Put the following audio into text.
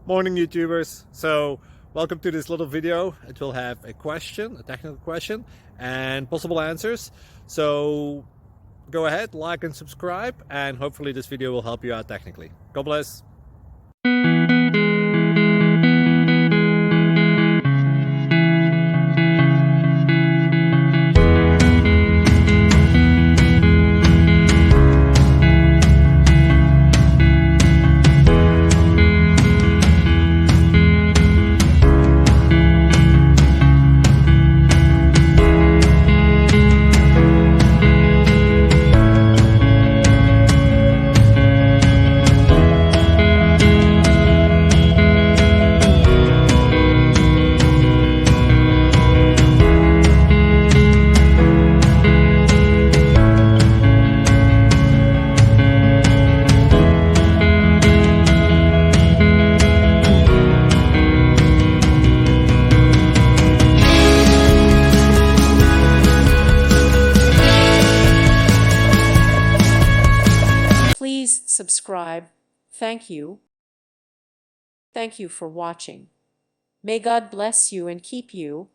Morning YouTubers. So welcome to this little video. It will have a question, a technical question, and possible answers. So go ahead, like and subscribe, and hopefully this video will help you out technically. God bless. Please subscribe. Thank you. Thank you for watching. May God bless you and keep you.